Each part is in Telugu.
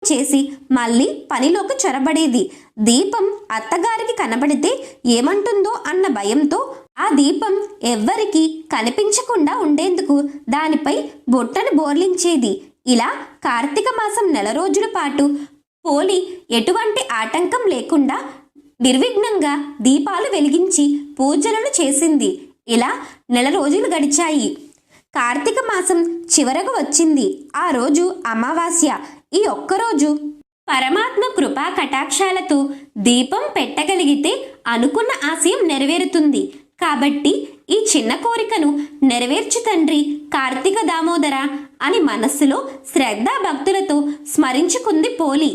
చేసి మళ్ళీ పనిలోకి చొరబడేది. దీపం అత్తగారికి కనబడితే ఏమంటుందో అన్న భయంతో ఆ దీపం ఎవ్వరికీ కనిపించకుండా ఉండేందుకు దానిపై బొట్టను బోర్లించేది. ఇలా కార్తీక మాసం 4 రోజుల పాటు పోలి ఎటువంటి ఆటంకం లేకుండా నిర్విఘ్నంగా దీపాలు వెలిగించి పూజలను చేసింది. ఇలా 4 రోజులు గడిచాయి. కార్తీక మాసం చివరకు వచ్చింది. ఆ రోజు అమావాస్య. ఈ ఒక్కరోజు పరమాత్మ కృపా కటాక్షాలతో దీపం పెట్టగలిగితే అనుకున్న ఆశయం నెరవేరుతుంది. కాబట్టి ఈ చిన్న కోరికను నెరవేర్చు తండ్రి కార్తీక దామోదర అని మనస్సులో శ్రద్ధా భక్తులతో స్మరించుకుంది పోలి.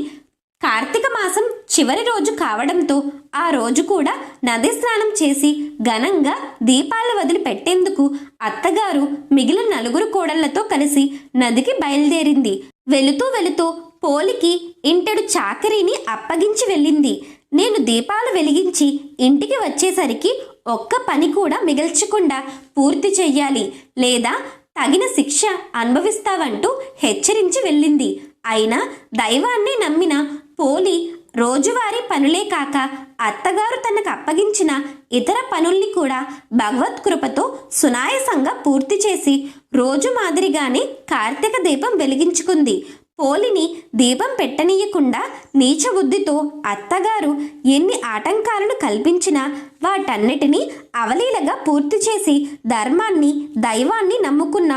కార్తీక మాసం చివరి రోజు కావడంతో ఆ రోజు కూడా నది స్నానం చేసి ఘనంగా దీపాలు వదిలిపెట్టేందుకు అత్తగారు మిగిలిన 4 కోడళ్లతో కలిసి నదికి బయలుదేరింది. వెళుతూ వెళుతూ పోలికి ఇంటెడు చాకరీని అప్పగించి వెళ్ళింది. నేను దీపాలు వెలిగించి ఇంటికి వచ్చేసరికి ఒక్క పని కూడా మిగల్చకుండా పూర్తి చెయ్యాలి, లేదా తగిన శిక్ష అనుభవిస్తావంటూ హెచ్చరించి వెళ్ళింది. అయినా దైవాన్ని నమ్మిన పోలి రోజువారీ పనులే కాక అత్తగారు తనకు అప్పగించిన ఇతర పనుల్ని కూడా భగవత్ కృపతో సునాయాసంగా పూర్తి చేసి రోజు మాదిరిగానే కార్తీక దీపం వెలిగించుకుంది. పోలిని దీపం పెట్టనీయకుండా నీచబుద్ధితో అత్తగారు ఎన్ని ఆటంకాలను కల్పించినా వాటన్నిటినీ అవలీలగా పూర్తి చేసి ధర్మాన్ని దైవాన్ని నమ్ముకున్న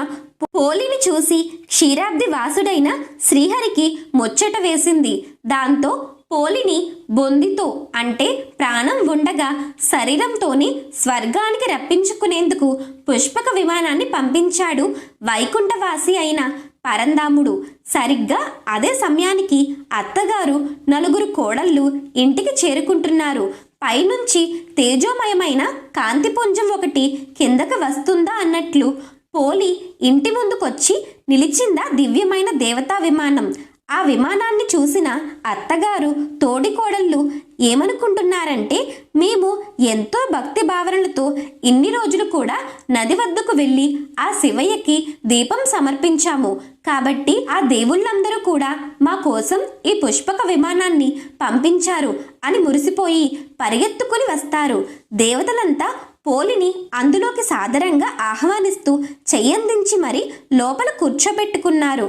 పోలిని చూసి క్షీరాబ్ది వాసుడైన శ్రీహరికి ముచ్చట వేసింది. దాంతో పోలిని బొందితో అంటే ప్రాణం ఉండగా శరీరంతోనే స్వర్గానికి రప్పించుకునేందుకు పుష్పక విమానాన్ని పంపించాడు వైకుంఠవాసి అయిన పరంధాముడు. సరిగ్గా అదే సమయానికి అత్తగారు 4 కోడళ్ళు ఇంటికి చేరుకుంటున్నారు. పైనుంచి తేజోమయమైన కాంతిపుంజం ఒకటి కిందకు వస్తుందా అన్నట్లు పోలి ఇంటి ముందుకొచ్చి నిలిచిందా దివ్యమైన దేవతా విమానం. ఆ విమానాన్ని చూసిన అత్తగారు తోడికోడళ్ళు ఏమనుకుంటున్నారంటే, మేము ఎంతో భక్తి భావనలతో ఇన్ని రోజులు కూడా నది వద్దకు వెళ్ళి ఆ శివయ్యకి దీపం సమర్పించాము. కాబట్టి ఆ దేవుళ్ళందరూ కూడా మా కోసం ఈ పుష్పక విమానాన్ని పంపించారు అని మురిసిపోయి పరిగెత్తుకుని వస్తారు. దేవతలంతా పోలిని అందులోకి సాదరంగా ఆహ్వానిస్తూ చెయ్యందించి మరి లోపల కూర్చోబెట్టుకున్నారు.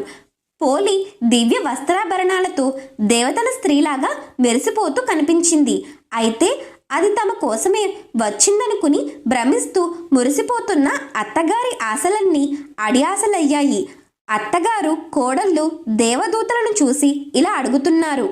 పోలి దివ్య వస్త్రాభరణాలతో దేవతల స్త్రీలాగా మెరిసిపోతూ కనిపించింది. అయితే అది తమ కోసమే వచ్చిందనుకుని భ్రమిస్తూ మురిసిపోతున్న అత్తగారి ఆశలన్నీ అడియాసలయ్యాయి. అత్తగారు కోడళ్ళు దేవదూతలను చూసి ఇలా అడుగుతున్నారు: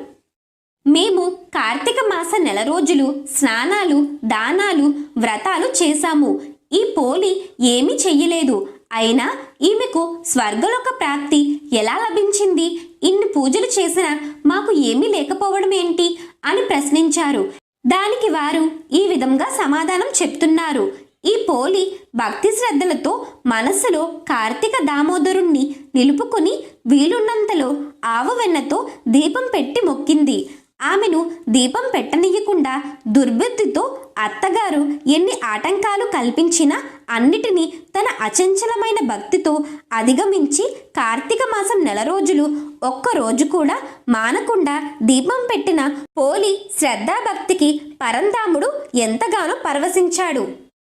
మేము కార్తీక మాస 4 రోజులు స్నానాలు, దానాలు, వ్రతాలు చేశాము. ఈ పోలి ఏమీ చెయ్యలేదు. అయినా ఈమెకు స్వర్గలోక ప్రాప్తి ఎలా లభించింది? ఇన్ని పూజలు చేసినా మాకు ఏమీ లేకపోవడం ఏంటి అని ప్రశ్నించారు. దానికి వారు ఈ విధంగా సమాధానం చెప్తున్నారు: ఈ పోలి భక్తి శ్రద్ధలతో మనస్సులో కార్తీక దామోదరుణ్ణి నిలుపుకుని వీలున్నంతలో ఆవు వెన్నతో దీపం పెట్టి మొక్కింది. ఆమెను దీపం పెట్టనీయకుండా దుర్బుద్ధితో అత్తగారు ఎన్ని ఆటంకాలు కల్పించినా అన్నిటినీ తన అచంచలమైన భక్తితో అధిగమించి కార్తీక మాసం 4 రోజులు ఒక్క రోజు కూడా మానకుండా దీపం పెట్టిన పోలి శ్రద్ధాభక్తికి పరంధాముడు ఎంతగానో పరవశించాడు.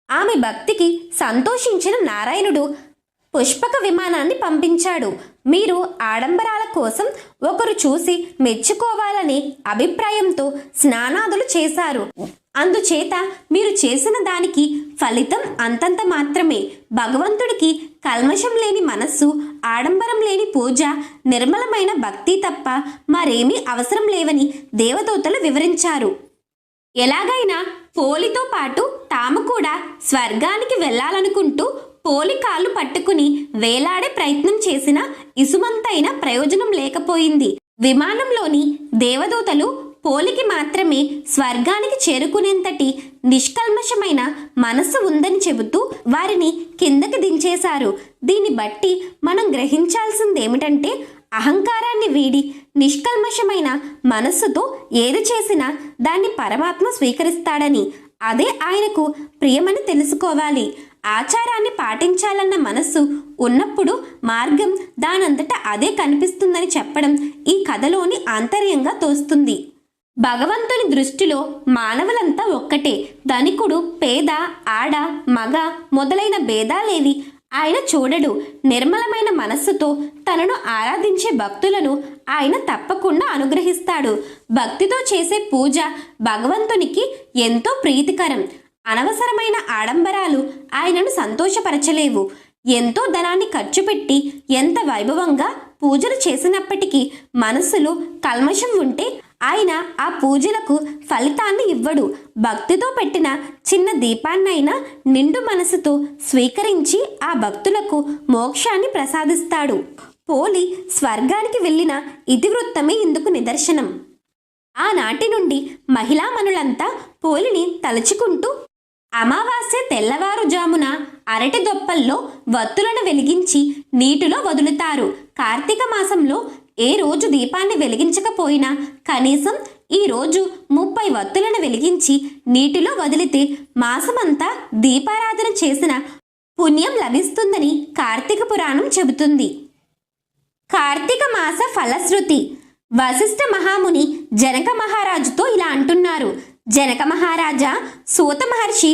ఆమె భక్తికి సంతోషించిన నారాయణుడు పుష్పక విమానాన్ని పంపించాడు. మీరు ఆడంబరాల కోసం ఒకరు చూసి మెచ్చుకోవాలనే అభిప్రాయంతో స్నానాదులు చేశారు. అందుచేత మీరు చేసిన దానికి ఫలితం అంతంత మాత్రమే. భగవంతుడికి కల్మషం లేని మనస్సు, ఆడంబరం లేని పూజ, నిర్మలమైన భక్తి తప్ప మరేమీ అవసరం లేవని దేవదూతలు వివరించారు. ఎలాగైనా పోలితో పాటు తాము కూడా స్వర్గానికి వెళ్ళాలనుకుంటూ పోలి కాళ్ళు పట్టుకుని వేలాడే ప్రయత్నం చేసిన ఇసుమంతైన ప్రయోజనం లేకపోయింది. విమానంలోని దేవదూతలు పోలికి మాత్రమే స్వర్గానికి చేరుకునేంతటి నిష్కల్మషమైన మనస్సు ఉందని చెబుతూ వారిని కిందకి దించేశారు. దీన్ని బట్టి మనం గ్రహించాల్సిందేమిటంటే, అహంకారాన్ని వీడి నిష్కల్మషమైన మనస్సుతో ఏది చేసినా దాన్ని పరమాత్మ స్వీకరిస్తాడని, అదే ఆయనకు ప్రియమని తెలుసుకోవాలి. ఆచారాన్ని పాటించాలన్న మనస్సు ఉన్నప్పుడు మార్గం దానంతట అదే కనిపిస్తుందని చెప్పడం ఈ కథలోని ఆంతర్యంగా తోస్తుంది. భగవంతుని దృష్టిలో మానవులంతా ఒక్కటే. ధనికుడు, పేద, ఆడ, మగ మొదలైన భేదాలేవి ఆయన చూడడు. నిర్మలమైన మనస్సుతో తనను ఆరాధించే భక్తులను ఆయన తప్పకుండా అనుగ్రహిస్తాడు. భక్తితో చేసే పూజ భగవంతునికి ఎంతో ప్రీతికరం. అనవసరమైన ఆడంబరాలు ఆయనను సంతోషపరచలేవు. ఎంతో ధనాన్ని ఖర్చు పెట్టి ఎంత వైభవంగా పూజలు చేసినప్పటికీ మనస్సులో కల్మషం ఉంటే ఆయన ఆ పూజలకు ఫలితాన్ని ఇవ్వడు. భక్తితో పెట్టిన చిన్న దీపాన్నైనా నిండు మనసుతో స్వీకరించి ఆ భక్తులకు మోక్షాన్ని ప్రసాదిస్తాడు. పోలి స్వర్గానికి వెళ్ళిన ఇతివృత్తమే ఇందుకు నిదర్శనం. ఆనాటి నుండి మహిళామణులంతా పోలిని తలుచుకుంటూ అమావాస్య తెల్లవారుజామున అరటి దొప్పల్లో వత్తులను వెలిగించి నీటిలో వదులుతారు. కార్తీక మాసంలో ఏ రోజు దీపాన్ని వెలిగించకపోయినా కనీసం ఈ రోజు 30 వత్తులను వెలిగించి నీటిలో వదిలితే మాసమంతా దీపారాధన చేసిన పుణ్యం లభిస్తుందని కార్తీక పురాణం చెబుతుంది. కార్తీక మాస ఫలశ్రుతి. వశిష్ఠ మహాముని జనక మహారాజుతో ఇలా అంటున్నారు. జనక మహారాజా, సూత మహర్షి